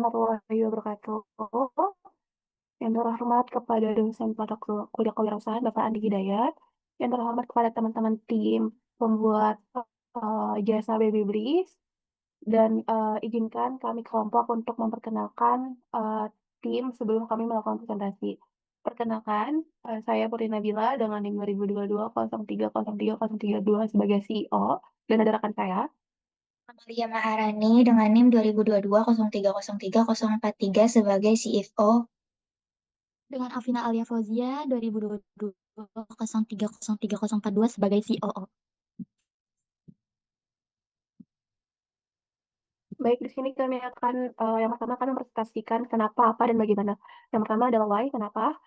warahmatullahi wabarakatuh. Yang terhormat kepada dosen mata kuliah kewirausahaan Bapak Andi Hidayat. Yang terhormat kepada teman-teman tim pembuat jasa Baby Bliss. Dan izinkan kami kelompok untuk memperkenalkan tim sebelum kami melakukan presentasi. Perkenalkan, saya Putri Nabila dengan NIM 2022 sebagai CEO dan ada rekan saya. Amalia Maharani dengan NIM 2022 sebagai CFO. Dengan Alvina Alia Fauzia 2022 sebagai COO. Baik, di sini kami akan yang pertama kami mempresentasikan kenapa, apa, dan bagaimana. Yang pertama adalah why, kenapa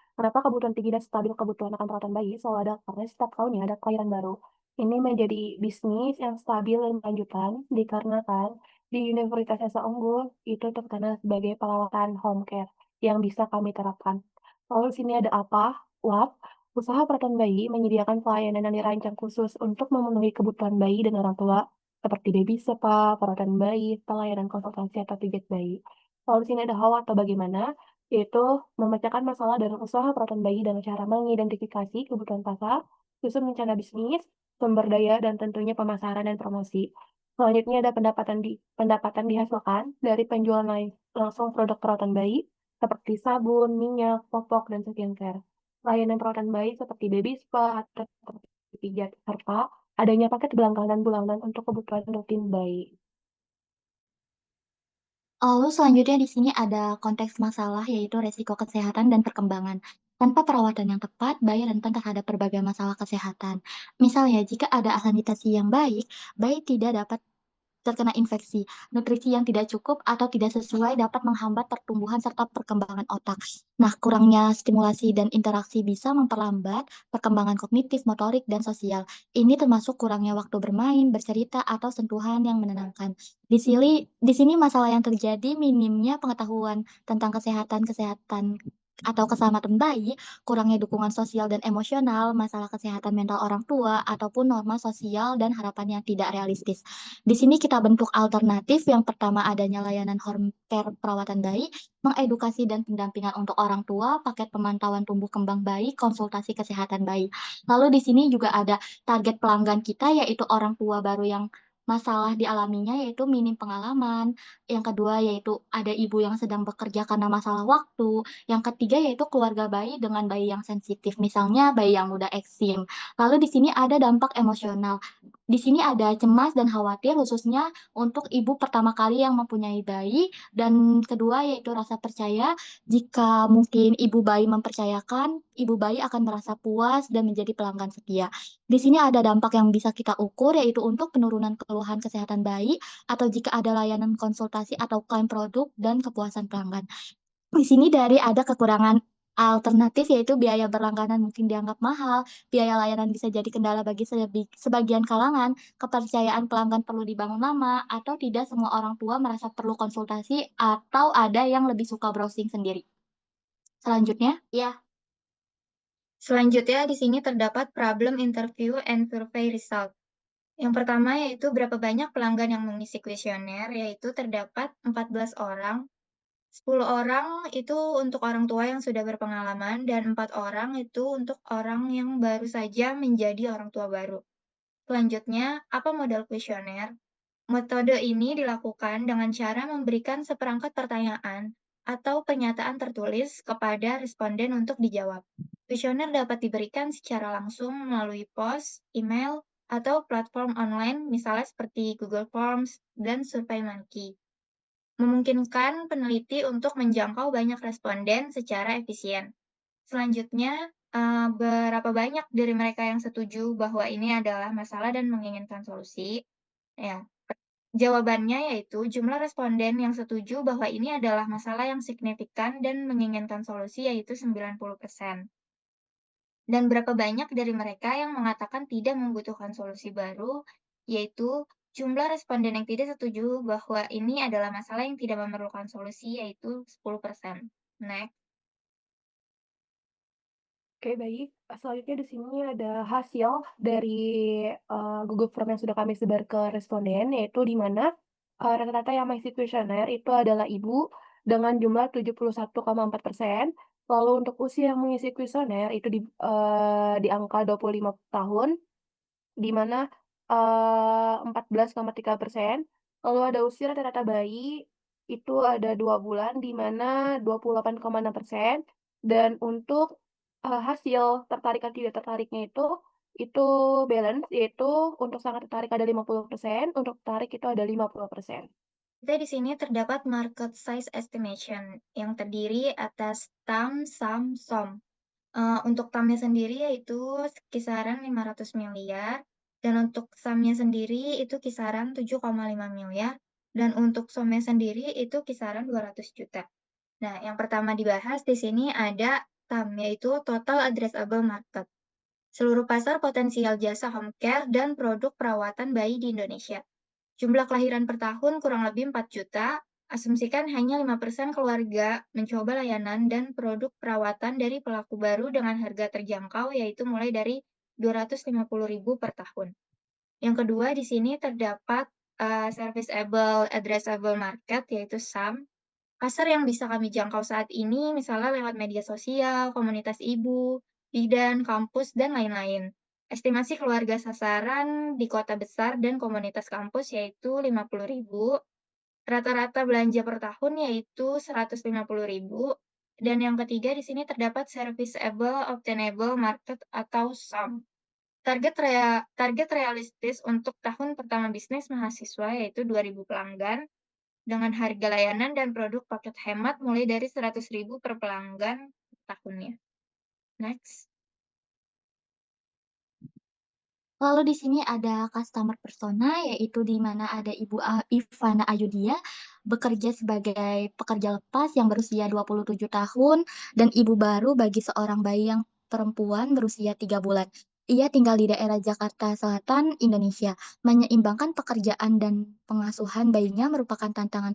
kebutuhan tinggi dan stabil kebutuhan akan perawatan bayi selalu ada karena setiap tahunnya ada kelahiran baru. Ini menjadi bisnis yang stabil dan berkelanjutan dikarenakan di Universitas Esa Unggul itu terkenal sebagai perawatan home care yang bisa kami terapkan. Lalu di sini ada apa, WAP, usaha perawatan bayi menyediakan pelayanan yang dirancang khusus untuk memenuhi kebutuhan bayi dan orang tua seperti baby spa, perawatan bayi, pelayanan konsultasi atau pijat bayi. Lalu di sini ada how atau bagaimana, yaitu memecahkan masalah dalam usaha perawatan bayi dengan cara mengidentifikasi kebutuhan pasar, susun rencana bisnis, sumber daya, dan tentunya pemasaran dan promosi. Selanjutnya ada pendapatan dihasilkan dari penjualan langsung produk perawatan bayi seperti sabun, minyak, popok, dan skincare. Layanan perawatan bayi seperti baby spa atau pijat, serta adanya paket berlangganan bulanan untuk kebutuhan rutin bayi. Lalu selanjutnya di sini ada konteks masalah yaitu resiko kesehatan dan perkembangan. Tanpa perawatan yang tepat, bayi rentan terhadap berbagai masalah kesehatan. Misalnya, jika ada sanitasi yang baik, bayi tidak dapat terkena infeksi. Nutrisi yang tidak cukup atau tidak sesuai dapat menghambat pertumbuhan serta perkembangan otak. Nah, kurangnya stimulasi dan interaksi bisa memperlambat perkembangan kognitif, motorik, dan sosial. Ini termasuk kurangnya waktu bermain, bercerita, atau sentuhan yang menenangkan. Di sini masalah yang terjadi minimnya pengetahuan tentang kesehatan atau keselamatan bayi, kurangnya dukungan sosial dan emosional, masalah kesehatan mental orang tua, ataupun norma sosial dan harapan yang tidak realistis. Di sini kita bentuk alternatif. Yang pertama adanya layanan home care perawatan bayi, mengedukasi dan pendampingan untuk orang tua, paket pemantauan tumbuh kembang bayi, konsultasi kesehatan bayi. Lalu di sini juga ada target pelanggan kita yaitu orang tua baru yang masalah dialaminya yaitu minim pengalaman. Yang kedua yaitu ada ibu yang sedang bekerja karena masalah waktu. Yang ketiga yaitu keluarga bayi dengan bayi yang sensitif, misalnya bayi yang mudah eksim. Lalu di sini ada dampak emosional. Di sini ada cemas dan khawatir khususnya untuk ibu pertama kali yang mempunyai bayi, dan kedua yaitu rasa percaya. Jika mungkin ibu bayi mempercayakan, ibu bayi akan merasa puas dan menjadi pelanggan setia. Di sini ada dampak yang bisa kita ukur yaitu untuk penurunan keluhan kesehatan bayi atau jika ada layanan konsultasi atau klaim produk dan kepuasan pelanggan. Di sini dari ada kekurangan alternatif yaitu biaya berlangganan mungkin dianggap mahal, biaya layanan bisa jadi kendala bagi sebagian kalangan, kepercayaan pelanggan perlu dibangun lama, atau tidak semua orang tua merasa perlu konsultasi, atau ada yang lebih suka browsing sendiri. Selanjutnya, ya. Selanjutnya di sini terdapat problem interview and survey result. Yang pertama yaitu berapa banyak pelanggan yang mengisi kuesioner, yaitu terdapat 14 orang. 10 orang itu untuk orang tua yang sudah berpengalaman dan 4 orang itu untuk orang yang baru saja menjadi orang tua baru. Selanjutnya, apa model kuesioner? Metode ini dilakukan dengan cara memberikan seperangkat pertanyaan atau pernyataan tertulis kepada responden untuk dijawab. Kuesioner dapat diberikan secara langsung melalui pos, email, atau platform online misalnya seperti Google Forms dan SurveyMonkey. Memungkinkan peneliti untuk menjangkau banyak responden secara efisien. Selanjutnya, berapa banyak dari mereka yang setuju bahwa ini adalah masalah dan menginginkan solusi? Ya, jawabannya yaitu jumlah responden yang setuju bahwa ini adalah masalah yang signifikan dan menginginkan solusi yaitu 90%. Dan berapa banyak dari mereka yang mengatakan tidak membutuhkan solusi baru, yaitu jumlah responden yang tidak setuju bahwa ini adalah masalah yang tidak memerlukan solusi yaitu 10%. Next. Oke, baik. Selanjutnya di sini ada hasil dari Google Form yang sudah kami sebar ke responden, yaitu di mana rata-rata yang mengisi kuesioner itu adalah ibu dengan jumlah 71,4%. Lalu untuk usia yang mengisi kuesioner itu di angka 25 tahun, di mana 14,3%. Lalu ada usia rata-rata bayi itu ada 2 bulan, di mana 28,6%. Dan untuk hasil tertarik dan tidak tertariknya itu balance, yaitu untuk sangat tertarik ada 50%, untuk tertarik itu ada 50%. Kita di sini terdapat market size estimation yang terdiri atas TAM, SAM, SOM. Untuk TAM-nya sendiri yaitu kisaran 500 miliar, dan untuk SAM-nya sendiri itu kisaran 7,5 miliar, dan untuk SOM-nya sendiri itu kisaran 200 juta. Nah, yang pertama dibahas di sini ada TAM, yaitu Total Addressable Market. Seluruh pasar potensial jasa home care dan produk perawatan bayi di Indonesia. Jumlah kelahiran per tahun kurang lebih 4 juta, asumsikan hanya 5% keluarga mencoba layanan dan produk perawatan dari pelaku baru dengan harga terjangkau, yaitu mulai dari 250.000 per tahun. Yang kedua, di sini terdapat Serviceable Addressable Market, yaitu SAM. Pasar yang bisa kami jangkau saat ini misalnya lewat media sosial, komunitas ibu, bidan, kampus, dan lain-lain. Estimasi keluarga sasaran di kota besar dan komunitas kampus yaitu 50.000, rata-rata belanja per tahun yaitu 150.000, dan yang ketiga di sini terdapat Serviceable Obtainable Market atau SOM. Target realistis untuk tahun pertama bisnis mahasiswa yaitu 2.000 pelanggan, dengan harga layanan dan produk paket hemat mulai dari 100.000 per pelanggan tahunnya. Next. Lalu di sini ada customer persona, yaitu di mana ada Ibu Ivana Ayudia, bekerja sebagai pekerja lepas yang berusia 27 tahun, dan ibu baru bagi seorang bayi yang perempuan berusia 3 bulan. Ia tinggal di daerah Jakarta Selatan, Indonesia. Menyeimbangkan pekerjaan dan pengasuhan bayinya merupakan tantangan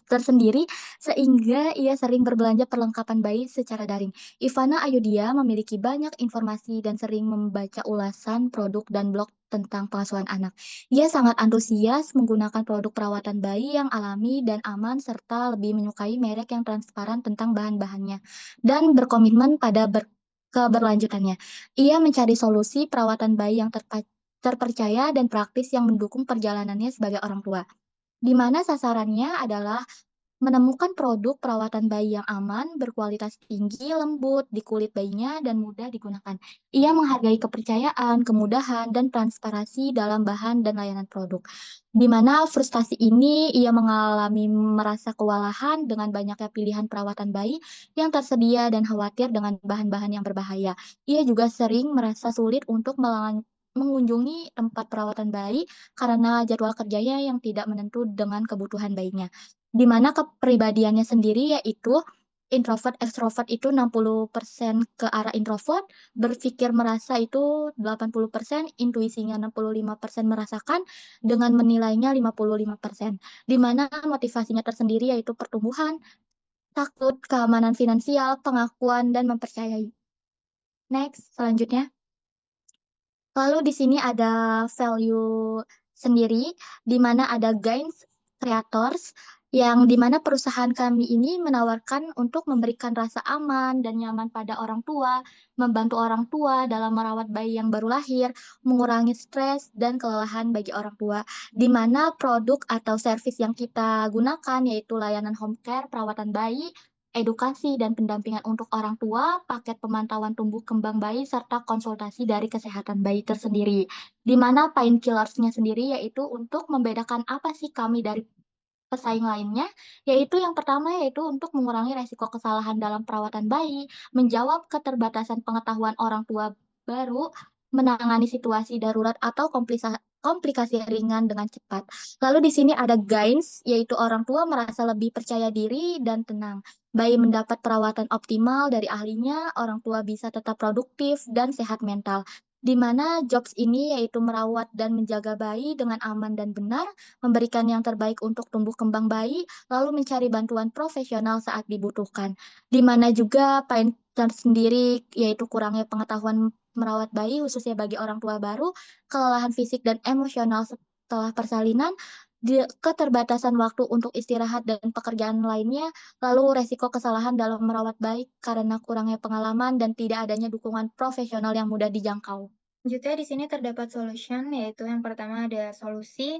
tersendiri, sehingga ia sering berbelanja perlengkapan bayi secara daring. Ivana Ayudia memiliki banyak informasi dan sering membaca ulasan produk dan blog tentang pengasuhan anak. Ia sangat antusias menggunakan produk perawatan bayi yang alami dan aman, serta lebih menyukai merek yang transparan tentang bahan-bahannya dan berkomitmen pada keberlanjutannya. Ia mencari solusi perawatan bayi yang terpercaya dan praktis yang mendukung perjalanannya sebagai orang tua, di mana sasarannya adalah menemukan produk perawatan bayi yang aman, berkualitas tinggi, lembut di kulit bayinya, dan mudah digunakan. Ia menghargai kepercayaan, kemudahan, dan transparansi dalam bahan dan layanan produk. Di mana frustasi ini ia mengalami merasa kewalahan dengan banyaknya pilihan perawatan bayi yang tersedia dan khawatir dengan bahan-bahan yang berbahaya. Ia juga sering merasa sulit untuk mengunjungi tempat perawatan bayi karena jadwal kerjanya yang tidak menentu dengan kebutuhan bayinya, di mana kepribadiannya sendiri yaitu introvert, extrovert itu 60% ke arah introvert, berpikir merasa itu 80%, intuisinya 65% merasakan, dengan menilainya 55%, di mana motivasinya tersendiri yaitu pertumbuhan, takut, keamanan finansial, pengakuan, dan mempercayai. Next, selanjutnya. Lalu di sini ada value sendiri, di mana ada gains creators, yang di mana perusahaan kami ini menawarkan untuk memberikan rasa aman dan nyaman pada orang tua, membantu orang tua dalam merawat bayi yang baru lahir, mengurangi stres dan kelelahan bagi orang tua, di mana produk atau servis yang kita gunakan yaitu layanan home care, perawatan bayi, edukasi dan pendampingan untuk orang tua, paket pemantauan tumbuh kembang bayi, serta konsultasi dari kesehatan bayi tersendiri. Di mana painkillers-nya sendiri yaitu untuk membedakan apa sih kami dari pesaing lainnya, yaitu yang pertama yaitu untuk mengurangi resiko kesalahan dalam perawatan bayi, menjawab keterbatasan pengetahuan orang tua baru, menangani situasi darurat atau komplikasi ringan dengan cepat. Lalu di sini ada gains, yaitu orang tua merasa lebih percaya diri dan tenang. Bayi mendapat perawatan optimal dari ahlinya, orang tua bisa tetap produktif dan sehat mental. Di mana jobs ini yaitu merawat dan menjaga bayi dengan aman dan benar, memberikan yang terbaik untuk tumbuh kembang bayi, lalu mencari bantuan profesional saat dibutuhkan. Di mana juga pain tersendiri yaitu kurangnya pengetahuan merawat bayi khususnya bagi orang tua baru, kelelahan fisik dan emosional setelah persalinan, keterbatasan waktu untuk istirahat dan pekerjaan lainnya, lalu resiko kesalahan dalam merawat bayi karena kurangnya pengalaman dan tidak adanya dukungan profesional yang mudah dijangkau. Selanjutnya di sini terdapat solution, yaitu yang pertama ada solusi.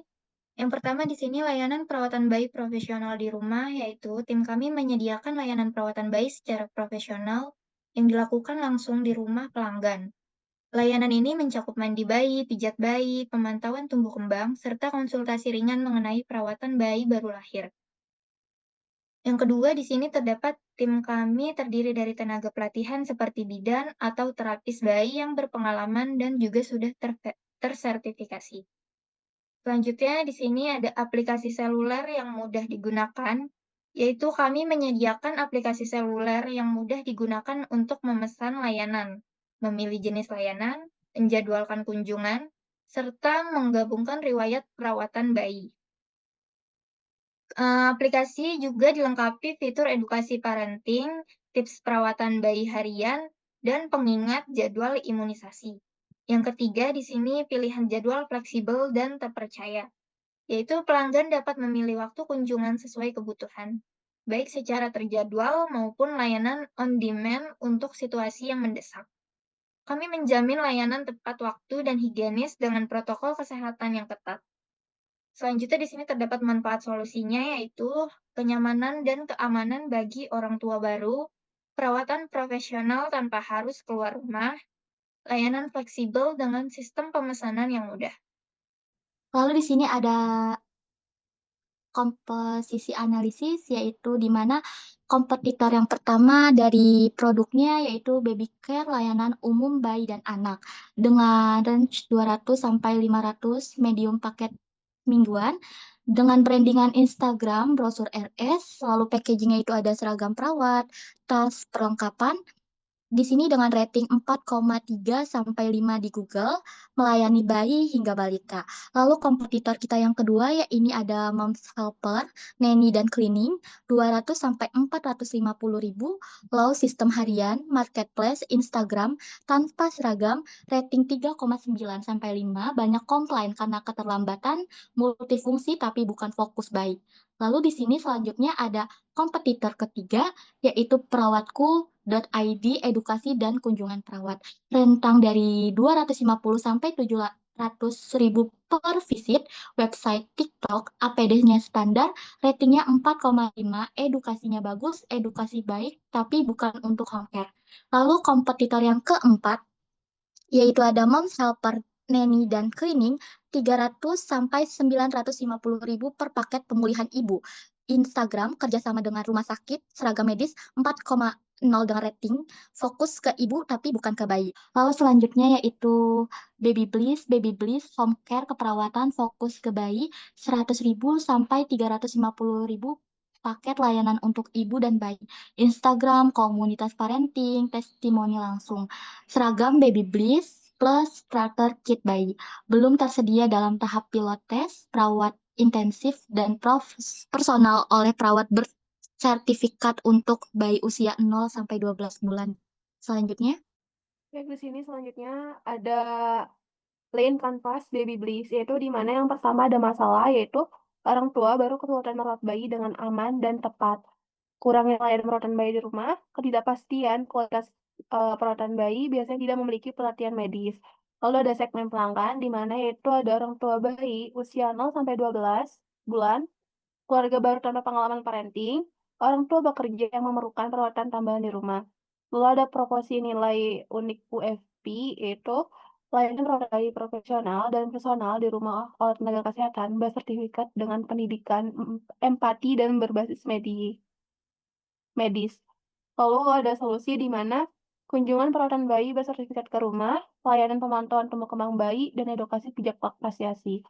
Yang pertama di sini layanan perawatan bayi profesional di rumah, yaitu tim kami menyediakan layanan perawatan bayi secara profesional yang dilakukan langsung di rumah pelanggan. Layanan ini mencakup mandi bayi, pijat bayi, pemantauan tumbuh kembang, serta konsultasi ringan mengenai perawatan bayi baru lahir. Yang kedua, di sini terdapat tim kami terdiri dari tenaga pelatihan seperti bidan atau terapis bayi yang berpengalaman dan juga sudah tersertifikasi. Selanjutnya, di sini ada aplikasi seluler yang mudah digunakan, yaitu kami menyediakan aplikasi seluler yang mudah digunakan untuk memesan layanan, memilih jenis layanan, menjadwalkan kunjungan, serta menggabungkan riwayat perawatan bayi. Aplikasi juga dilengkapi fitur edukasi parenting, tips perawatan bayi harian, dan pengingat jadwal imunisasi. Yang ketiga, di sini pilihan jadwal fleksibel dan terpercaya, yaitu pelanggan dapat memilih waktu kunjungan sesuai kebutuhan, baik secara terjadwal maupun layanan on demand untuk situasi yang mendesak. Kami menjamin layanan tepat waktu dan higienis dengan protokol kesehatan yang ketat. Selanjutnya di sini terdapat manfaat solusinya, yaitu kenyamanan dan keamanan bagi orang tua baru, perawatan profesional tanpa harus keluar rumah, layanan fleksibel dengan sistem pemesanan yang mudah. Lalu di sini ada komposisi analisis, yaitu di mana kompetitor yang pertama dari produknya yaitu Baby Care, layanan umum bayi dan anak, dengan range 200 sampai 500 medium paket mingguan, dengan brandingan Instagram, brosur RS, lalu packagingnya itu ada seragam perawat, tas perlengkapan, di sini dengan rating 4,3 sampai 5 di Google, melayani bayi hingga balita. Lalu kompetitor kita yang kedua ya ini ada Moms Helper, Nanny dan Cleaning, 200 sampai 450 ribu. Lalu sistem harian, marketplace, Instagram, tanpa seragam, rating 3,9 sampai 5, banyak komplain karena keterlambatan, multifungsi tapi bukan fokus bayi. Lalu di sini selanjutnya ada kompetitor ketiga, yaitu perawatku.id, edukasi dan kunjungan perawat. Rentang dari 250 sampai 700 ribu per visit, website TikTok, APD-nya standar, ratingnya 4,5, edukasinya bagus, edukasi baik, tapi bukan untuk home care. Lalu kompetitor yang keempat, yaitu ada Moms Helper, Nanny, dan Cleaning, 300 sampai 950 ribu per paket pemulihan ibu. Instagram kerjasama dengan rumah sakit, seragam medis 4,0 dengan rating, fokus ke ibu tapi bukan ke bayi. Lalu selanjutnya yaitu Baby Bliss Home Care keperawatan fokus ke bayi 100 ribu sampai 350 ribu paket layanan untuk ibu dan bayi. Instagram, komunitas parenting, testimoni langsung. Seragam Baby Bliss plus starter kit bayi. Belum tersedia dalam tahap pilot test, perawat intensif, dan personal oleh perawat bersertifikat untuk bayi usia 0 sampai 12 bulan. Selanjutnya, Oke, di sini selanjutnya ada Lane Canvas Baby Bliss, yaitu di mana yang pertama ada masalah, yaitu orang tua baru kesulitan merawat bayi dengan aman dan tepat. Kurangnya layanan perawatan bayi di rumah, ketidakpastian kualitas perawatan bayi biasanya tidak memiliki pelatihan medis. Lalu ada segmen pelanggan, di mana yaitu ada orang tua bayi usia 0 sampai 12 bulan, keluarga baru tanpa pengalaman parenting, orang tua bekerja yang memerlukan perawatan tambahan di rumah. Lalu ada proporsi nilai unik UFP, yaitu layanan perawatan bayi profesional dan personal di rumah oleh tenaga kesehatan bersertifikat dengan pendidikan empati dan berbasis medis. Lalu ada solusi di mana kunjungan perawatan bayi bersertifikat ke rumah, layanan pemantauan tumbuh kembang bayi, dan edukasi pijak laktasi.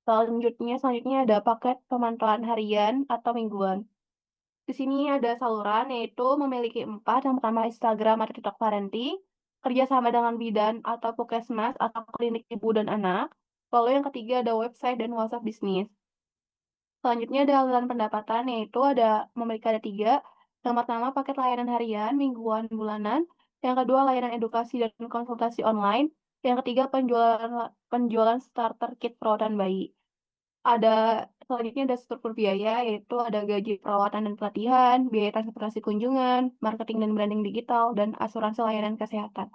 Selanjutnya ada paket pemantauan harian atau mingguan. Di sini ada saluran, yaitu memiliki 4. Yang pertama Instagram atau TikTok parenting, kerjasama dengan bidan atau puskesmas atau klinik ibu dan anak. Lalu yang ketiga ada website dan WhatsApp bisnis. Selanjutnya ada aliran pendapatan, yaitu memiliki ada 3. Yang pertama paket layanan harian, mingguan, bulanan. Yang kedua layanan edukasi dan konsultasi online. Yang ketiga penjualan starter kit perawatan bayi. Ada selanjutnya ada struktur biaya, yaitu ada gaji perawatan dan pelatihan, biaya transportasi kunjungan, marketing dan branding digital, dan asuransi layanan kesehatan.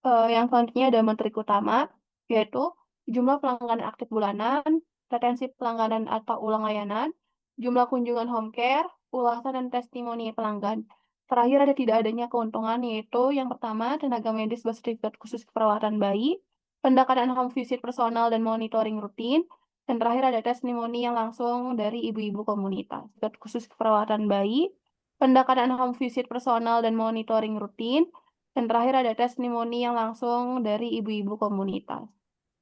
Yang selanjutnya ada metrik utama, yaitu jumlah pelanggan aktif bulanan, retensi pelangganan atau ulang layanan, jumlah kunjungan home care, ulasan dan testimoni pelanggan. Terakhir ada tidak adanya keuntungan, yaitu yang pertama tenaga medis bersertifikat khusus keperawatan bayi, pendekatan home visit personal dan monitoring rutin, dan terakhir ada testimoni yang langsung dari ibu-ibu komunitas. Sertifikat khusus keperawatan bayi, pendekatan home visit personal dan monitoring rutin, dan terakhir ada testimoni yang langsung dari ibu-ibu komunitas.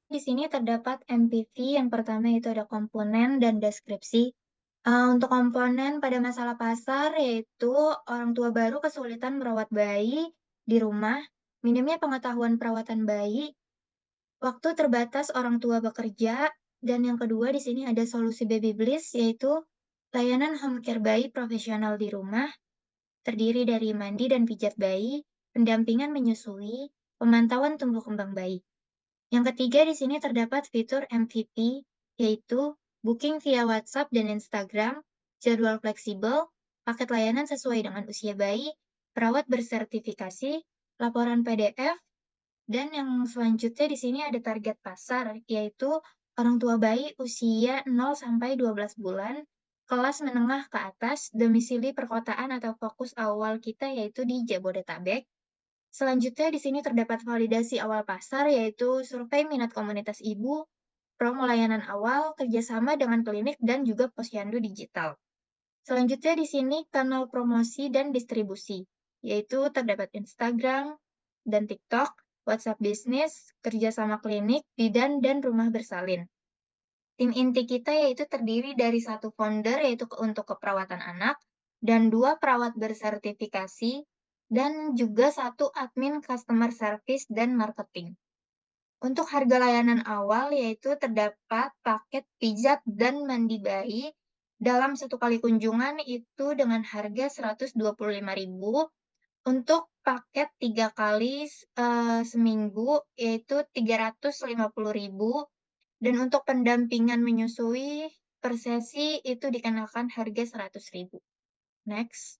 Di sini terdapat MPV, yang pertama itu ada komponen dan deskripsi. Untuk komponen pada masalah pasar, yaitu orang tua baru kesulitan merawat bayi di rumah, minimnya pengetahuan perawatan bayi, waktu terbatas orang tua bekerja, dan yang kedua di sini ada solusi baby bliss, yaitu layanan home care bayi profesional di rumah, terdiri dari mandi dan pijat bayi, pendampingan menyusui, pemantauan tumbuh kembang bayi. Yang ketiga di sini terdapat fitur MVP, yaitu booking via WhatsApp dan Instagram, jadwal fleksibel, paket layanan sesuai dengan usia bayi, perawat bersertifikasi, laporan PDF, dan yang selanjutnya di sini ada target pasar, yaitu orang tua bayi usia 0 sampai 12 bulan, kelas menengah ke atas, domisili perkotaan atau fokus awal kita yaitu di Jabodetabek. Selanjutnya di sini terdapat validasi awal pasar, yaitu survei minat komunitas ibu, promo layanan awal, kerjasama dengan klinik, dan juga posyandu digital. Selanjutnya di sini kanal promosi dan distribusi, yaitu terdapat Instagram dan TikTok, WhatsApp bisnis, kerjasama klinik, bidan, dan rumah bersalin. Tim inti kita yaitu terdiri dari 1 founder, yaitu untuk keperawatan anak, dan 2 perawat bersertifikasi, dan juga 1 admin customer service dan marketing. Untuk harga layanan awal yaitu terdapat paket pijat dan mandi bayi dalam 1 kali kunjungan itu dengan harga 125.000, untuk paket 3 kali seminggu yaitu 350.000, dan untuk pendampingan menyusui per sesi itu dikenakan harga 100.000. Next.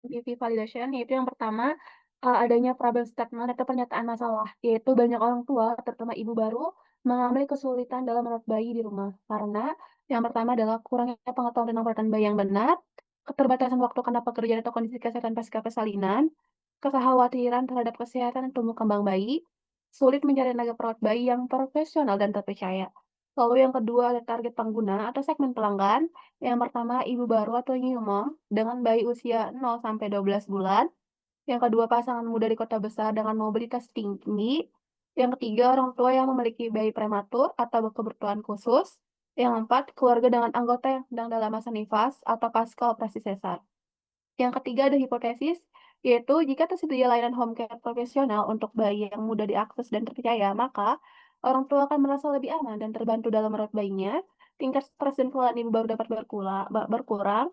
MVP validation, yaitu yang pertama, adanya problem statement atau pernyataan masalah, yaitu banyak orang tua, terutama ibu baru, mengalami kesulitan dalam merawat bayi di rumah. Karena yang pertama adalah kurangnya pengetahuan tentang perawatan bayi yang benar, keterbatasan waktu karena pekerjaan atau kondisi kesehatan pasca persalinan, kekhawatiran terhadap kesehatan tumbuh kembang bayi, sulit mencari tenaga perawat bayi yang profesional dan terpercaya. Lalu yang kedua ada target pengguna atau segmen pelanggan. Yang pertama, ibu baru atau new mom dengan bayi usia 0 sampai 12 bulan. Yang kedua, pasangan muda di kota besar dengan mobilitas tinggi. Yang ketiga, orang tua yang memiliki bayi prematur atau kebutuhan khusus. Yang empat, keluarga dengan anggota yang sedang dalam masa nifas atau pasca operasi sesar. Yang ketiga ada hipotesis, yaitu jika tersedia layanan home care profesional untuk bayi yang mudah diakses dan terpercaya, maka orang tua akan merasa lebih aman dan terbantu dalam merawat bayinya. Tingkat stres dan kelelahan ibu baru dapat berkurang.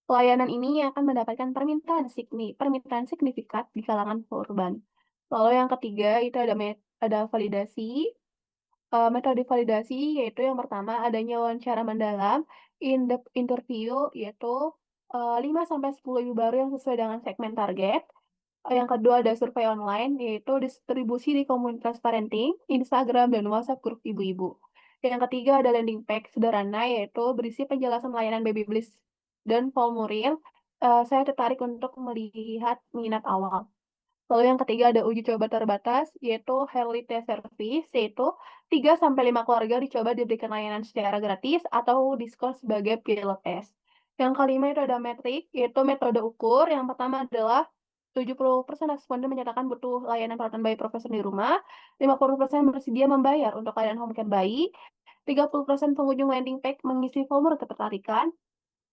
Pelayanan ini akan mendapatkan permintaan signifikan di kalangan korban. Lalu yang ketiga itu ada validasi. Metode validasi yaitu yang pertama adanya wawancara mendalam, in-depth interview, yaitu 5 sampai 10 ibu baru yang sesuai dengan segmen target. Yang kedua ada survei online, yaitu distribusi di komunitas parenting, Instagram, dan WhatsApp grup ibu-ibu. Yang ketiga ada landing page sederhana, yaitu berisi penjelasan layanan baby bliss dan formulir. Saya tertarik untuk melihat minat awal. Lalu yang ketiga ada uji coba terbatas, yaitu early test service, yaitu 3 sampai 5 keluarga dicoba diberikan layanan secara gratis atau diskon sebagai pilot test. Yang kelima itu ada metrik, yaitu metode ukur. Yang pertama adalah 70% responden menyatakan butuh layanan perawatan bayi profesional di rumah, 50% bersedia membayar untuk layanan home care bayi, 30% pengunjung landing page mengisi formulir ketertarikan.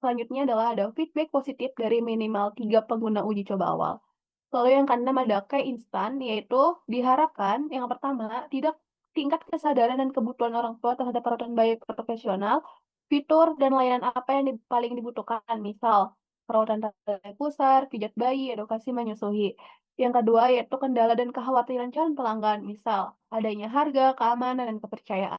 Selanjutnya adalah ada feedback positif dari minimal 3 pengguna uji coba awal. Lalu yang keenam ada kayak instan, yaitu diharapkan yang pertama tidak tingkat kesadaran dan kebutuhan orang tua terhadap perawatan bayi profesional, fitur dan layanan apa yang paling dibutuhkan, misal perawatan tali pusar, pijat bayi, edukasi menyusui. Yang kedua yaitu kendala dan kekhawatiran calon pelanggan, misal adanya harga, keamanan, dan kepercayaan.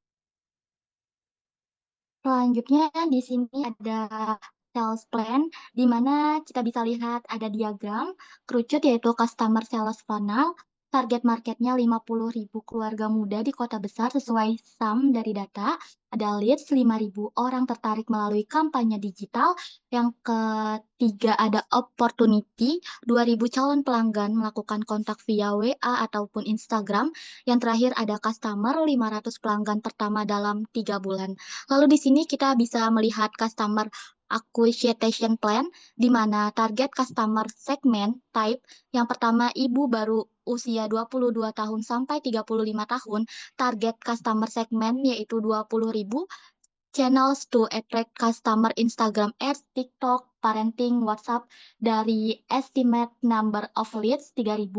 Selanjutnya di sini ada sales plan, di mana kita bisa lihat ada diagram kerucut yaitu customer sales funnel. Target marketnya 50.000 keluarga muda di kota besar sesuai sum dari data. Ada leads 5.000 orang tertarik melalui kampanye digital. Yang ketiga ada opportunity, 2.000 calon pelanggan melakukan kontak via WA ataupun Instagram. Yang terakhir ada customer, 500 pelanggan pertama dalam 3 bulan. Lalu di sini kita bisa melihat customer acquisition plan, di mana target customer segment type yang pertama ibu baru usia 22 tahun sampai 35 tahun, target customer segment yaitu 20.000, channels to attract customer Instagram ads, TikTok, parenting, WhatsApp dari estimate number of leads 3.000,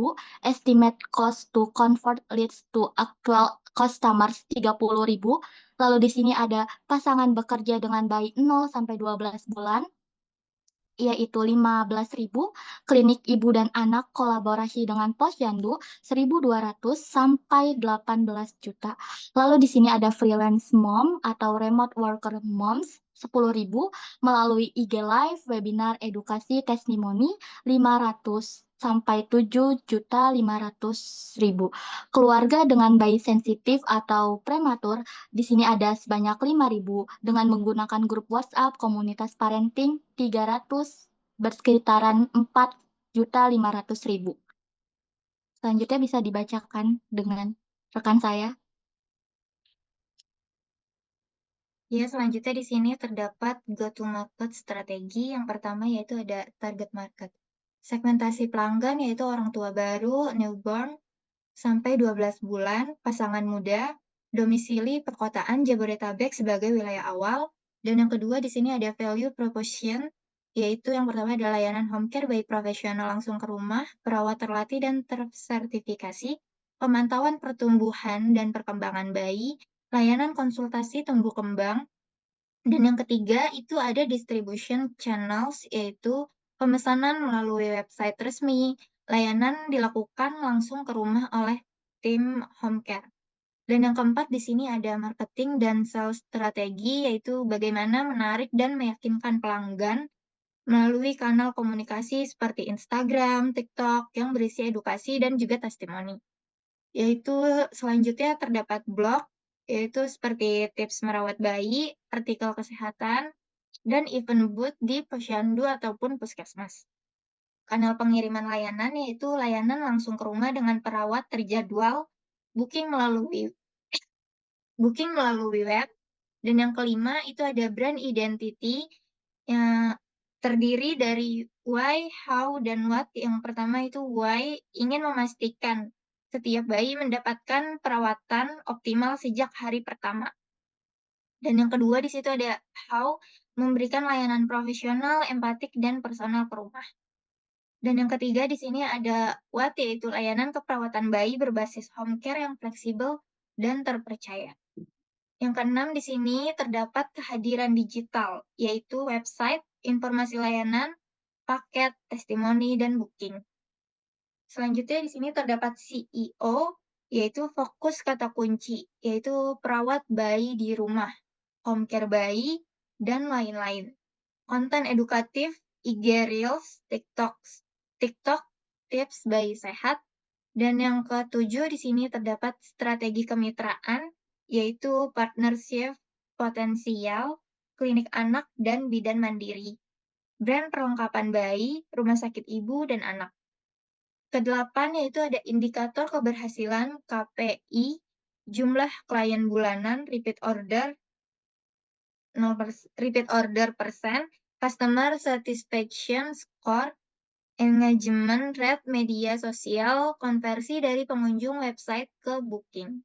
estimate cost to convert leads to actual customers 30.000. Lalu di sini ada pasangan bekerja dengan baik 0 sampai 12 bulan, yaitu 15.000, klinik ibu dan anak kolaborasi dengan posyandu 1.200 sampai 18 juta. Lalu di sini ada freelance mom atau remote worker moms 10.000 melalui IG Live, webinar, edukasi, testimoni 500 sampai 7.500.000. Keluarga dengan bayi sensitif atau prematur di sini ada sebanyak 5.000 dengan menggunakan grup WhatsApp, komunitas parenting 300 bersekitaran 4.500.000. Selanjutnya bisa dibacakan dengan rekan saya. Ya, selanjutnya di sini terdapat go-to-market strategi. Yang pertama yaitu ada target market. Segmentasi pelanggan yaitu orang tua baru, newborn, sampai 12 bulan, pasangan muda, domisili perkotaan Jabodetabek sebagai wilayah awal. Dan yang kedua di sini ada value proposition, yaitu yang pertama adalah layanan home care baik profesional langsung ke rumah, perawat terlatih dan tersertifikasi, pemantauan pertumbuhan dan perkembangan bayi, layanan konsultasi tumbuh kembang, dan yang ketiga itu ada distribution channels, yaitu pemesanan melalui website resmi, layanan dilakukan langsung ke rumah oleh tim home care. Dan yang keempat di sini ada marketing dan sales strategi, yaitu bagaimana menarik dan meyakinkan pelanggan melalui kanal komunikasi seperti Instagram, TikTok yang berisi edukasi dan juga testimoni. Yaitu selanjutnya terdapat blog, yaitu seperti tips merawat bayi, artikel kesehatan, dan event booth di posyandu ataupun puskesmas. Kanal pengiriman layanan yaitu layanan langsung ke rumah dengan perawat terjadwal, booking melalui web. Dan yang kelima itu ada brand identity yang terdiri dari why, how, dan what. Yang pertama itu why, ingin memastikan setiap bayi mendapatkan perawatan optimal sejak hari pertama. Dan yang kedua di situ ada how, memberikan layanan profesional, empatik, dan personal ke rumah. Dan yang ketiga di sini ada what, yaitu layanan keperawatan bayi berbasis home care yang fleksibel dan terpercaya. Yang keenam di sini terdapat kehadiran digital, yaitu website, informasi layanan, paket, testimoni, dan booking. Selanjutnya di sini terdapat CEO, yaitu fokus kata kunci, yaitu perawat bayi di rumah, home care bayi, dan lain-lain. Konten edukatif, IG Reels, TikTok, tips bayi sehat. Dan yang ketujuh di sini terdapat strategi kemitraan, yaitu partnership potensial, klinik anak, dan bidan mandiri. Brand perlengkapan bayi, rumah sakit ibu, dan anak. Kedelapan yaitu ada indikator keberhasilan KPI, jumlah klien bulanan, repeat order persen, customer satisfaction score, engagement rate media sosial, konversi dari pengunjung website ke booking.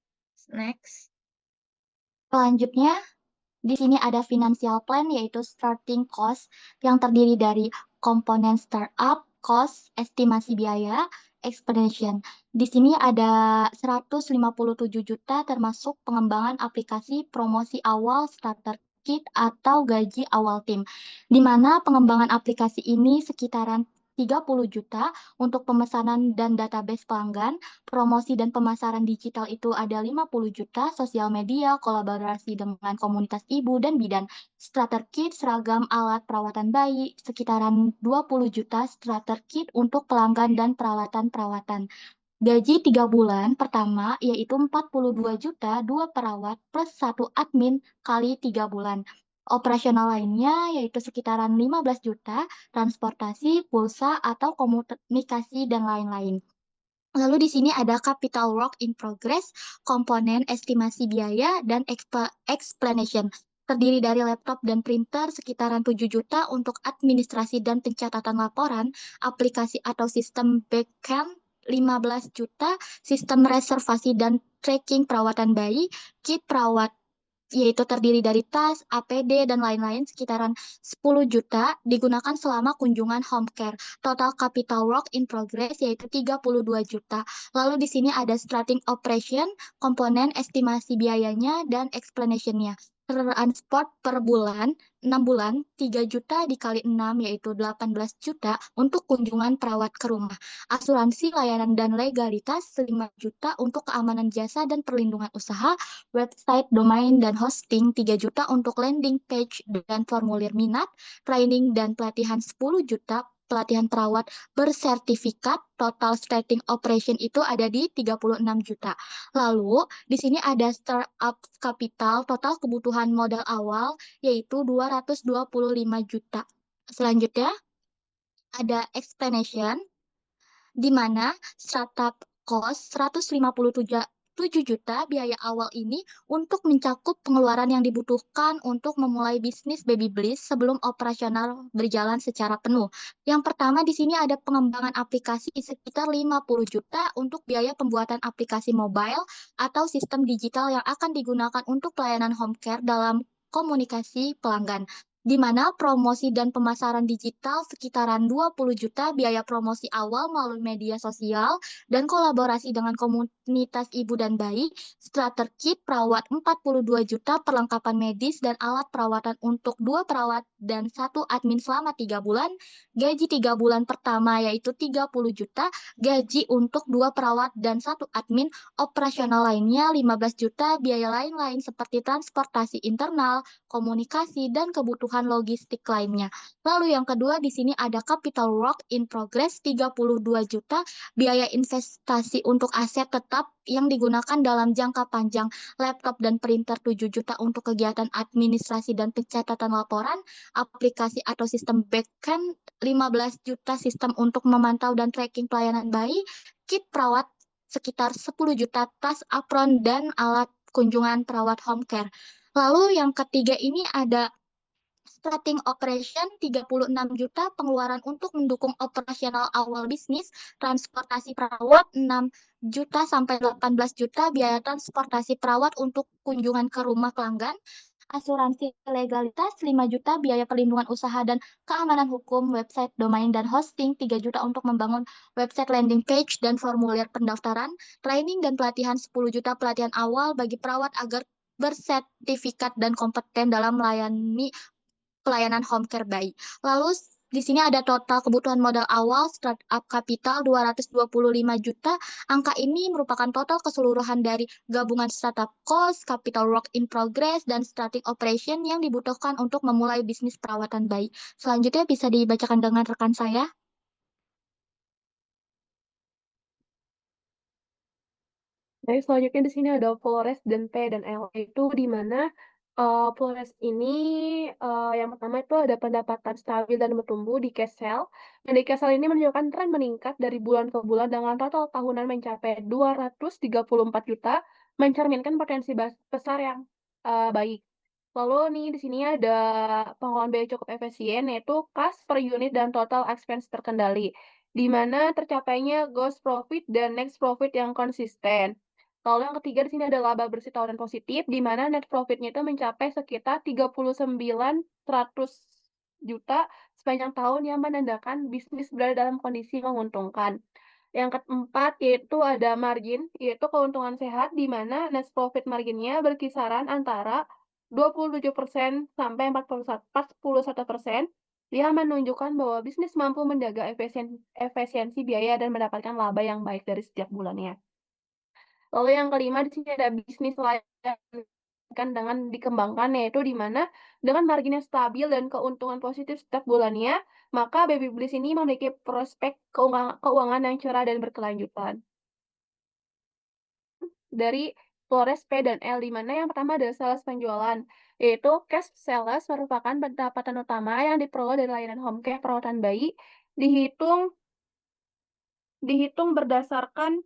Next. Selanjutnya, di sini ada financial plan yaitu starting cost yang terdiri dari komponen startup, cost, estimasi biaya, explanation. Di sini ada 157 juta termasuk pengembangan aplikasi promosi awal starter kit atau gaji awal tim. Di mana pengembangan aplikasi ini sekitaran 30 juta, untuk pemesanan dan database pelanggan, promosi dan pemasaran digital itu ada 50 juta, sosial media, kolaborasi dengan komunitas ibu dan bidan, starter kit, seragam, alat perawatan bayi, sekitaran 20 juta, starter kit untuk pelanggan dan perawatan-perawatan. Gaji 3 bulan pertama yaitu 42 juta, 2 perawat plus 1 admin kali 3 bulan. Operasional lainnya yaitu sekitaran 15 juta, transportasi, pulsa, atau komunikasi, dan lain-lain. Lalu di sini ada capital work in progress, komponen estimasi biaya, dan explanation. Terdiri dari laptop dan printer sekitaran 7 juta untuk administrasi dan pencatatan laporan, aplikasi atau sistem backend 15 juta, sistem reservasi dan tracking perawatan bayi, kit perawat yaitu terdiri dari tas, APD, dan lain-lain sekitaran 10 juta digunakan selama kunjungan home care. Total capital work in progress yaitu 32 juta. Lalu di sini ada starting operation, komponen estimasi biayanya, dan explanation-nya. Transport per bulan, 6 bulan, 3 juta dikali 6 yaitu 18 juta untuk kunjungan perawat ke rumah. Asuransi, layanan, dan legalitas 5 juta untuk keamanan jasa dan perlindungan usaha, website, domain, dan hosting 3 juta untuk landing page dan formulir minat, training dan pelatihan 10 juta, pelatihan perawat bersertifikat, total starting operation itu ada di 36 juta. Lalu, di sini ada startup capital, total kebutuhan modal awal yaitu 225 juta. Selanjutnya, ada explanation, di mana startup cost 157 juta biaya awal ini untuk mencakup pengeluaran yang dibutuhkan untuk memulai bisnis Baby Bliss sebelum operasional berjalan secara penuh. Yang pertama di sini ada pengembangan aplikasi sekitar 50 juta untuk biaya pembuatan aplikasi mobile atau sistem digital yang akan digunakan untuk pelayanan home care dalam komunikasi pelanggan, di mana promosi dan pemasaran digital sekitaran 20 juta biaya promosi awal melalui media sosial dan kolaborasi dengan komunitas ibu dan bayi, starter kit perawat 42 juta, perlengkapan medis dan alat perawatan untuk 2 perawat dan 1 admin selama 3 bulan, gaji 3 bulan pertama yaitu 30 juta, gaji untuk 2 perawat dan 1 admin, operasional lainnya 15 juta, biaya lain-lain seperti transportasi internal, komunikasi, dan kebutuhan logistik lainnya. Lalu yang kedua di sini ada capital work in progress 32 juta, biaya investasi untuk aset tetap yang digunakan dalam jangka panjang, laptop dan printer 7 juta untuk kegiatan administrasi dan pencatatan laporan, aplikasi atau sistem backend 15 juta, sistem untuk memantau dan tracking pelayanan bayi, kit perawat sekitar 10 juta, tas, apron, dan alat kunjungan perawat home care. Lalu yang ketiga ini ada starting operation 36 juta, pengeluaran untuk mendukung operasional awal bisnis, transportasi perawat 6 juta sampai 18 juta, biaya transportasi perawat untuk kunjungan ke rumah pelanggan, asuransi legalitas 5 juta, biaya perlindungan usaha dan keamanan hukum, website, domain, dan hosting 3 juta untuk membangun website, landing page, dan formulir pendaftaran, training dan pelatihan 10 juta, pelatihan awal bagi perawat agar bersertifikat dan kompeten dalam melayani pelayanan home care bayi. Lalu di sini ada total kebutuhan modal awal startup capital 225 juta. Angka ini merupakan total keseluruhan dari gabungan startup cost, capital work in progress, dan starting operation yang dibutuhkan untuk memulai bisnis perawatan bayi. Selanjutnya bisa dibacakan dengan rekan saya. Jadi selanjutnya di sini ada Flores dan P dan L, itu di mana Flores ini yang pertama itu ada pendapatan stabil dan bertumbuh di cash sale. Dan di cash sale ini menunjukkan tren meningkat dari bulan ke bulan dengan total tahunan mencapai 234 juta, mencerminkan potensi besar yang baik. Lalu nih di sini ada pengelolaan biaya cukup efisien yaitu cost per unit dan total expense terkendali, di mana tercapainya gross profit dan net profit yang konsisten. Lalu yang ketiga di sini ada laba bersih tahunan positif, di mana net profitnya itu mencapai sekitar 39.100 juta sepanjang tahun yang menandakan bisnis berada dalam kondisi menguntungkan. Yang keempat yaitu ada margin, yaitu keuntungan sehat, di mana net profit marginnya berkisaran antara 27% sampai 41%. Dia menunjukkan bahwa bisnis mampu menjaga efisiensi biaya dan mendapatkan laba yang baik dari setiap bulannya. Lalu yang kelima di sini ada bisnis layanan dengan dikembangkan, yaitu di mana dengan margin yang stabil dan keuntungan positif setiap bulannya, maka Baby Bliss ini memiliki prospek keuangan yang cerah dan berkelanjutan. Dari Flores P dan L, di mana yang pertama adalah sales penjualan, yaitu cash sales merupakan pendapatan utama yang diperoleh dari layanan home care perawatan bayi, dihitung dihitung berdasarkan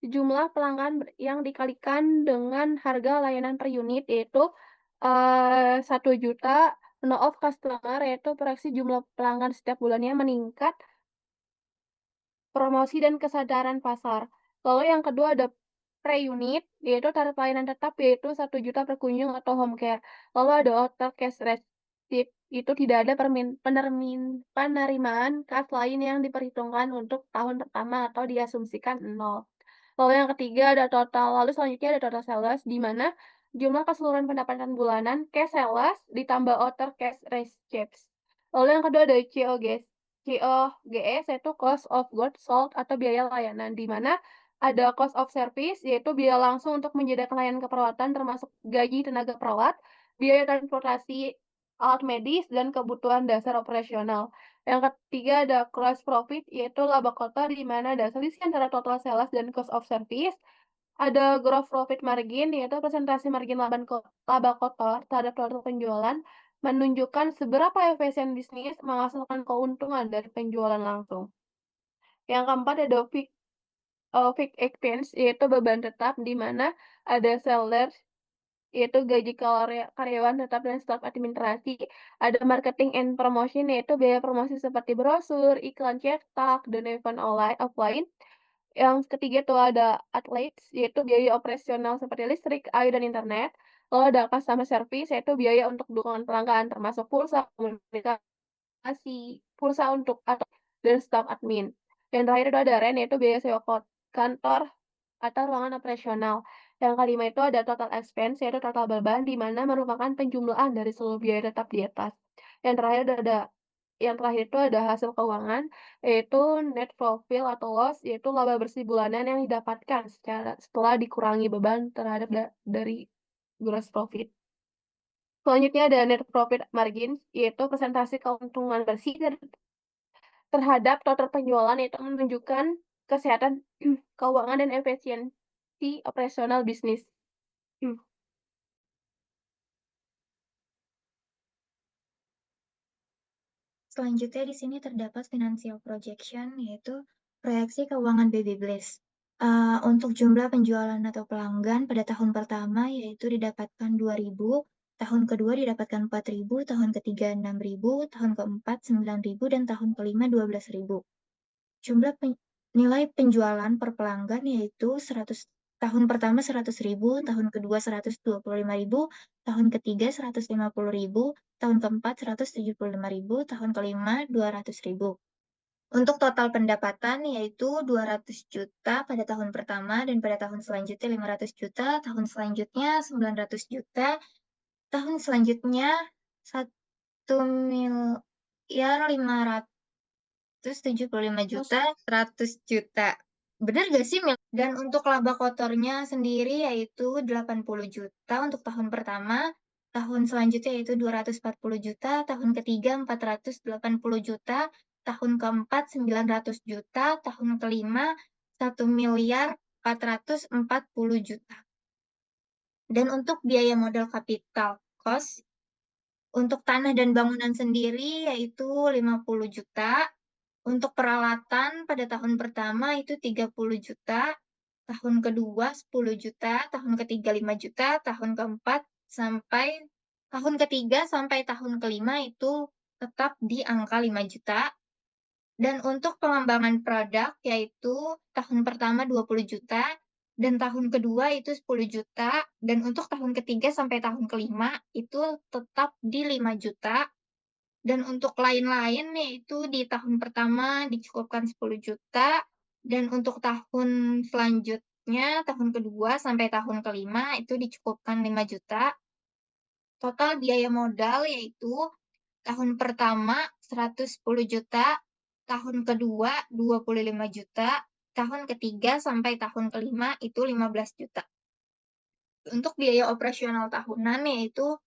jumlah pelanggan yang dikalikan dengan harga layanan per unit, yaitu 1 juta, no of customer, yaitu proyeksi jumlah pelanggan setiap bulannya meningkat, promosi dan kesadaran pasar. Lalu yang kedua ada pre-unit, yaitu tarif layanan tetap, yaitu 1 juta per kunjung atau home care. Lalu ada order cash receipt, itu tidak ada penerimaan kas lain yang diperhitungkan untuk tahun pertama atau diasumsikan 0. Lalu yang ketiga ada total, lalu selanjutnya ada total sales, di mana jumlah keseluruhan pendapatan bulanan cash sales ditambah order cash receipts. Lalu yang kedua ada COGS, yaitu cost of goods sold atau biaya layanan, di mana ada cost of service, yaitu biaya langsung untuk menyediakan layanan keperawatan termasuk gaji tenaga perawat, biaya transportasi, alat medis, dan kebutuhan dasar operasional. Yang ketiga ada gross profit, yaitu laba kotor, di mana ada selisih antara total sales dan cost of service. Ada gross profit margin, yaitu presentasi margin laba kotor terhadap total penjualan, menunjukkan seberapa efisien bisnis menghasilkan keuntungan dari penjualan langsung. Yang keempat ada fixed expense, yaitu beban tetap, di mana ada seller, yaitu gaji karyawan tetap dan staf administrasi. Ada marketing and promotion, yaitu biaya promosi seperti brosur, iklan cetak, dan event offline. Yang ketiga itu ada athletes, yaitu biaya operasional seperti listrik, air, dan internet. Lalu ada customer service, yaitu biaya untuk dukungan pelanggan, termasuk pulsa, pulsa untuk atau dan staf admin. Yang terakhir itu ada rent, yaitu biaya sewa kantor atau ruangan operasional. Yang kelima itu ada total expense, yaitu total beban, di mana merupakan penjumlahan dari seluruh biaya tetap di atas. Yang terakhir ada yang terakhir itu ada hasil keuangan, yaitu net profit atau loss, yaitu laba bersih bulanan yang didapatkan setelah dikurangi beban terhadap dari gross profit. Selanjutnya ada net profit margin, yaitu presentasi keuntungan bersih terhadap total penjualan, yaitu menunjukkan kesehatan keuangan dan efisiensi operasional bisnis. Selanjutnya di sini terdapat financial projection, yaitu proyeksi keuangan Baby Bliss. Untuk jumlah penjualan atau pelanggan pada tahun pertama yaitu didapatkan 2.000, tahun kedua didapatkan 4.000, tahun ketiga 6.000, tahun keempat 9.000, dan tahun kelima 12.000. Jumlah nilai penjualan per pelanggan yaitu 100, tahun pertama 100.000, tahun kedua 125.000, tahun ketiga 150.000, tahun keempat 175.000, tahun kelima 200.000. Untuk total pendapatan yaitu 200 juta pada tahun pertama dan pada tahun selanjutnya 500 juta, tahun selanjutnya 900 juta, tahun selanjutnya 1.575.100.000.000. Benar gak sih, Mil? Dan untuk laba kotornya sendiri yaitu 80 juta untuk tahun pertama, tahun selanjutnya yaitu 240 juta, tahun ketiga 480 juta, tahun keempat 900 juta, tahun kelima 1.440 juta. Dan untuk biaya modal capital cost untuk tanah dan bangunan sendiri yaitu 50 juta, untuk peralatan pada tahun pertama itu 30 juta, tahun kedua 10 juta, tahun ketiga 5 juta, tahun keempat sampai tahun ketiga sampai tahun kelima itu tetap di angka 5 juta. Dan untuk pengembangan produk yaitu tahun pertama 20 juta, dan tahun kedua itu 10 juta, dan untuk tahun ketiga sampai tahun kelima itu tetap di 5 juta. Dan untuk lain-lain yaitu di tahun pertama dicukupkan 10 juta, dan untuk tahun selanjutnya, tahun kedua sampai tahun kelima itu dicukupkan 5 juta. Total biaya modal yaitu tahun pertama 110 juta, tahun kedua 25 juta, tahun ketiga sampai tahun kelima itu 15 juta. Untuk biaya operasional tahunan yaitu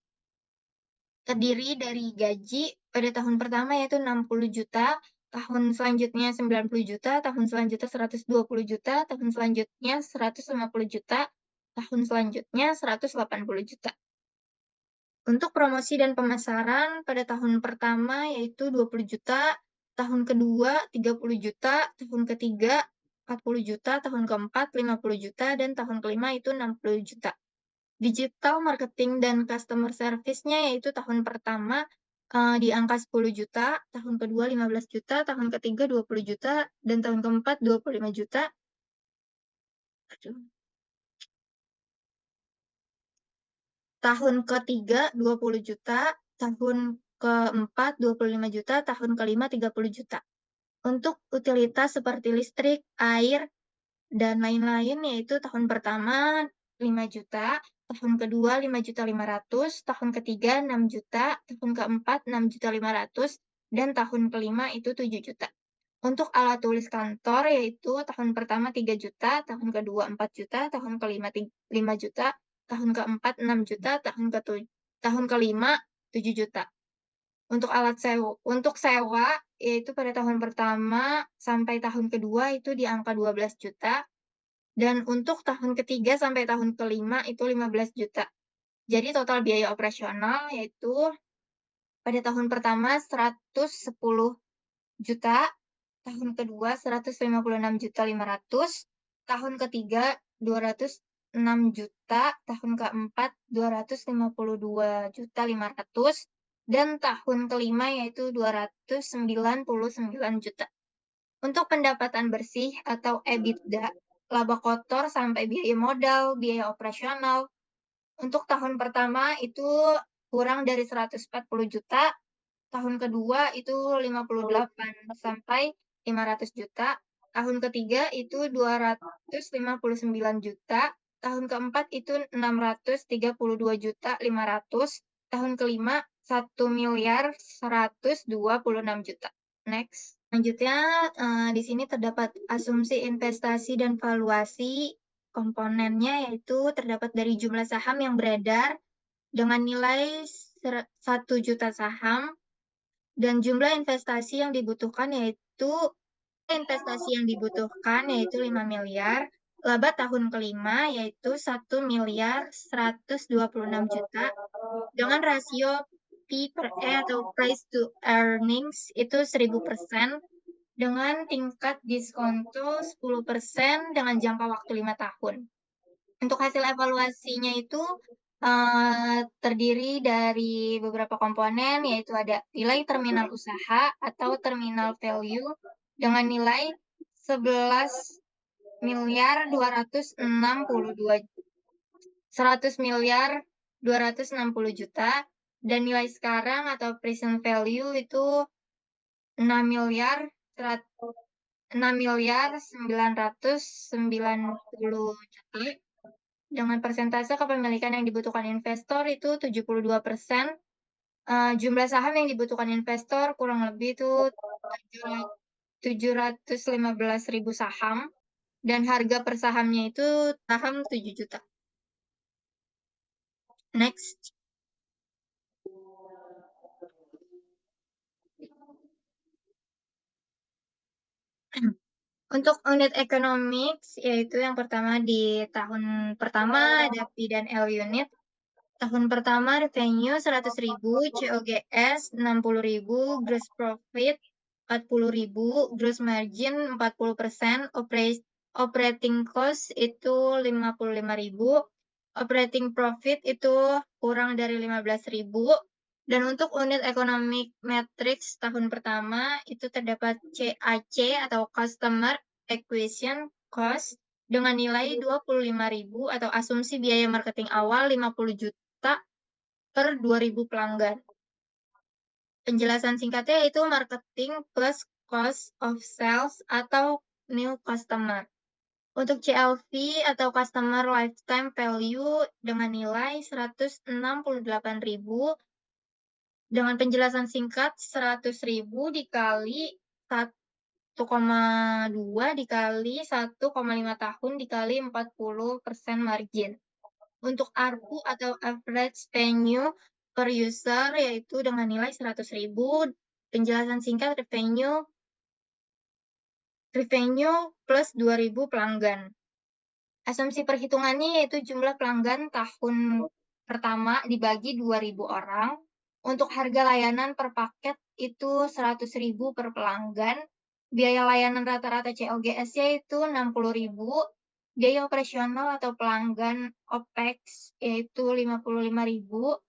terdiri dari gaji pada tahun pertama yaitu 60 juta, tahun selanjutnya 90 juta, tahun selanjutnya 120 juta, tahun selanjutnya 150 juta, tahun selanjutnya 180 juta. Untuk promosi dan pemasaran pada tahun pertama yaitu 20 juta, tahun kedua 30 juta, tahun ketiga 40 juta, tahun keempat 50 juta, dan tahun kelima itu 60 juta. Digital marketing dan customer service-nya yaitu tahun pertama di angka 10 juta, tahun kedua 15 juta, tahun ketiga 20 juta, dan tahun keempat 25 juta. Tahun ketiga 20 juta, tahun keempat 25 juta, tahun kelima 30 juta. Untuk utilitas seperti listrik, air, dan lain-lain yaitu tahun pertama 5 juta, tahun kedua 5.500.000, tahun ketiga 6 juta, tahun keempat 6.500.000, dan tahun kelima itu 7 juta. Untuk alat tulis kantor yaitu tahun pertama 3 juta, tahun kedua 4 juta, tahun kelima 5 juta, tahun keempat 6 juta, tahun kelima 7 juta. Untuk sewa yaitu pada tahun pertama sampai tahun kedua itu di angka 12 juta, dan untuk tahun ketiga sampai tahun kelima itu 15 juta. Jadi total biaya operasional yaitu pada tahun pertama 110 juta, tahun kedua 156.500.000, tahun ketiga 206 juta, tahun keempat 252.500.000, dan tahun kelima yaitu 299 juta. Untuk pendapatan bersih atau EBITDA, laba kotor sampai biaya modal, biaya operasional, untuk tahun pertama itu kurang dari 140 juta, tahun kedua itu 58 sampai 500 juta, tahun ketiga itu 259 juta, tahun keempat itu 632 juta 500, tahun kelima 1.126 juta. Next. Selanjutnya, di sini terdapat asumsi investasi dan valuasi. Komponennya yaitu terdapat dari jumlah saham yang beredar dengan nilai 1 juta saham, dan jumlah investasi yang dibutuhkan yaitu 5 miliar, laba tahun kelima yaitu 1.126 juta, dengan rasio P/E atau price to earnings itu 1000%, dengan tingkat diskonto 10% dengan jangka waktu 5 tahun. Untuk hasil evaluasinya itu terdiri dari beberapa komponen, yaitu ada nilai terminal usaha atau terminal value dengan nilai 100 miliar 260 juta, dan nilai sekarang atau present value itu 6 miliar 990 juta, dengan persentase kepemilikan yang dibutuhkan investor itu 72%. Jumlah saham yang dibutuhkan investor kurang lebih itu 715.000 saham, dan harga per sahamnya itu saham 7 juta. Next. Untuk unit economics, yaitu yang pertama di tahun pertama ada P dan L unit. Tahun pertama revenue 100.000, COGS 60.000, gross profit 40.000, gross margin 40%, operating cost itu 55.000, operating profit itu kurang dari 15.000, dan untuk unit economic matrix tahun pertama itu terdapat CAC atau Customer Acquisition Cost dengan nilai 25.000 atau asumsi biaya marketing awal 50 juta per 2.000 pelanggan. Penjelasan singkatnya yaitu marketing plus cost of sales atau new customer. Untuk CLV atau Customer Lifetime Value dengan nilai 168.000 dengan penjelasan singkat 100.000 dikali 1,2 dikali 1,5 tahun dikali 40% margin. Untuk ARPU atau Average Revenue per User yaitu dengan nilai 100.000, penjelasan singkat revenue plus 2.000 pelanggan. Asumsi perhitungannya yaitu jumlah pelanggan tahun pertama dibagi 2.000 orang. Untuk harga layanan per paket itu 100.000 per pelanggan. Biaya layanan rata-rata CLGS yaitu 60.000. Biaya operasional atau pelanggan OPEX yaitu 55.000.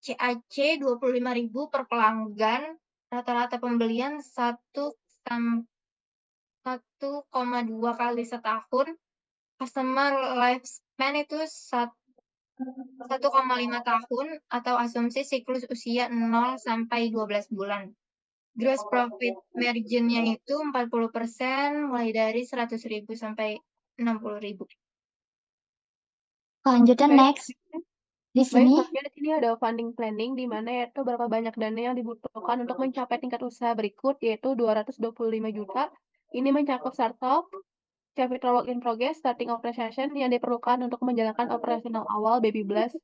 CAC 25.000 per pelanggan. Rata-rata pembelian 1,2 kali setahun. Customer lifespan itu 1,5 tahun atau asumsi siklus usia 0 sampai 12 bulan. Gross profit margin-nya itu 40% mulai dari 100.000 sampai 60.000. Selanjutnya Baik, next. Di baik, sini selanjutnya di sini ada funding planning di mana yaitu berapa banyak dana yang dibutuhkan untuk mencapai tingkat usaha berikut yaitu 225 juta. Ini mencakup startup, capital work in progress, starting operation yang diperlukan untuk menjalankan operasional awal Baby Bliss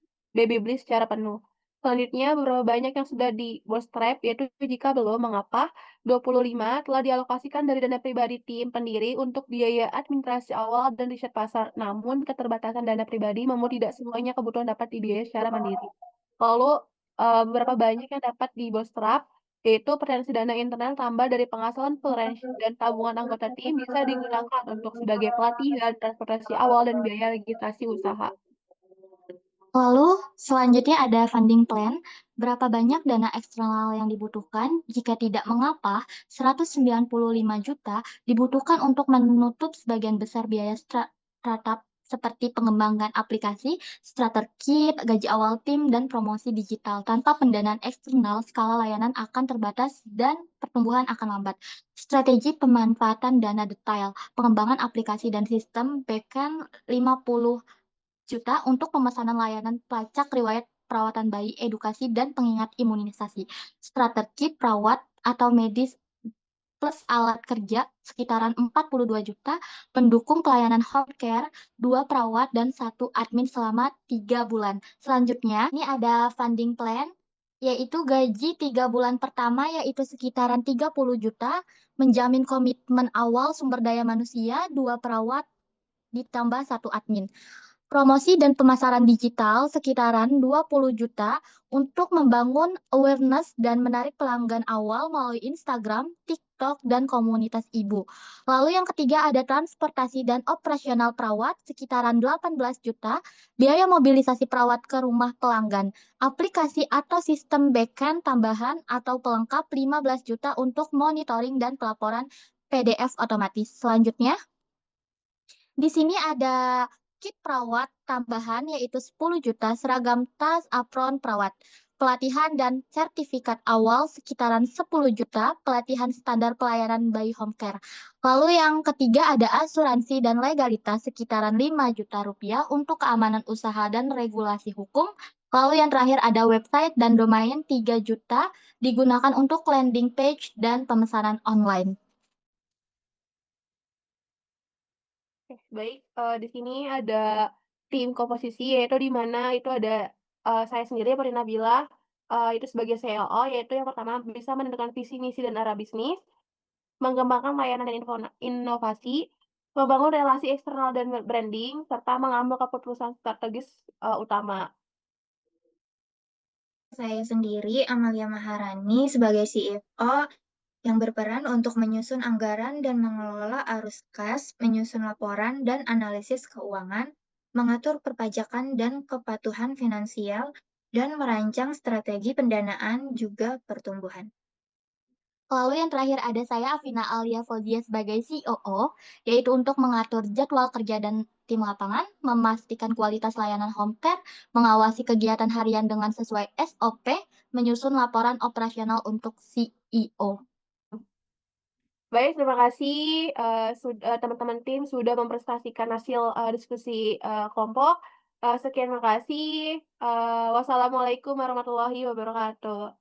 secara penuh. Selanjutnya, beberapa banyak yang sudah di bootstrap, yaitu jika belum, mengapa 25 telah dialokasikan dari dana pribadi tim pendiri untuk biaya administrasi awal dan riset pasar. Namun, keterbatasan dana pribadi membuat tidak semuanya kebutuhan dapat dibiayai secara mandiri. Lalu, beberapa banyak yang dapat di bootstrap, yaitu potensi dana internal tambah dari penghasilan full range dan tabungan anggota tim bisa digunakan untuk sebagai pelatihan, transportasi awal, dan biaya registrasi usaha. Lalu selanjutnya ada funding plan. Berapa banyak dana eksternal yang dibutuhkan? Jika tidak, mengapa 195 juta dibutuhkan untuk menutup sebagian besar biaya startup seperti pengembangan aplikasi, starter kit, gaji awal tim, dan promosi digital. Tanpa pendanaan eksternal, skala layanan akan terbatas dan pertumbuhan akan lambat. Strategi pemanfaatan dana detail, pengembangan aplikasi dan sistem backend 50 juta untuk pemesanan layanan pelacak riwayat perawatan bayi, edukasi, dan pengingat imunisasi. Starter kit perawat atau medis plus alat kerja sekitaran 42 juta, pendukung pelayanan home care, 2 perawat, dan 1 admin selama 3 bulan. Selanjutnya, ini ada funding plan, yaitu gaji 3 bulan pertama, yaitu sekitaran 30 juta, menjamin komitmen awal sumber daya manusia, 2 perawat, ditambah 1 admin. Promosi dan pemasaran digital sekitaran 20 juta untuk membangun awareness dan menarik pelanggan awal melalui Instagram, TikTok, dan komunitas ibu. Lalu yang ketiga ada transportasi dan operasional perawat sekitaran 18 juta, biaya mobilisasi perawat ke rumah pelanggan, aplikasi atau sistem backend tambahan atau pelengkap 15 juta untuk monitoring dan pelaporan PDF otomatis. Selanjutnya, di sini ada kit perawat tambahan yaitu 10 juta, seragam tas, apron perawat, pelatihan dan sertifikat awal sekitaran 10 juta, pelatihan standar pelayanan bayi home care. Lalu yang ketiga ada asuransi dan legalitas sekitaran 5 juta rupiah untuk keamanan usaha dan regulasi hukum. Lalu yang terakhir ada website dan domain 3 juta digunakan untuk landing page dan pemesanan online. Oke, baik, di sini ada tim komposisi, yaitu di mana itu ada saya sendiri, Marina Nabila, itu sebagai CLO, yaitu yang pertama bisa menentukan visi, misi, dan arah bisnis, mengembangkan layanan dan inovasi, membangun relasi eksternal dan branding, serta mengambil keputusan strategis utama. Saya sendiri, Amalia Maharani, sebagai CFO yang berperan untuk menyusun anggaran dan mengelola arus kas, menyusun laporan dan analisis keuangan, mengatur perpajakan dan kepatuhan finansial, dan merancang strategi pendanaan juga pertumbuhan. Lalu yang terakhir ada saya Afina Alia Fauzia sebagai COO, yaitu untuk mengatur jadwal kerja dan tim lapangan, memastikan kualitas layanan home care, mengawasi kegiatan harian dengan sesuai SOP, menyusun laporan operasional untuk CEO. Baik, terima kasih teman-teman tim sudah mempresentasikan hasil diskusi kelompok. Sekian, terima kasih. Wassalamualaikum warahmatullahi wabarakatuh.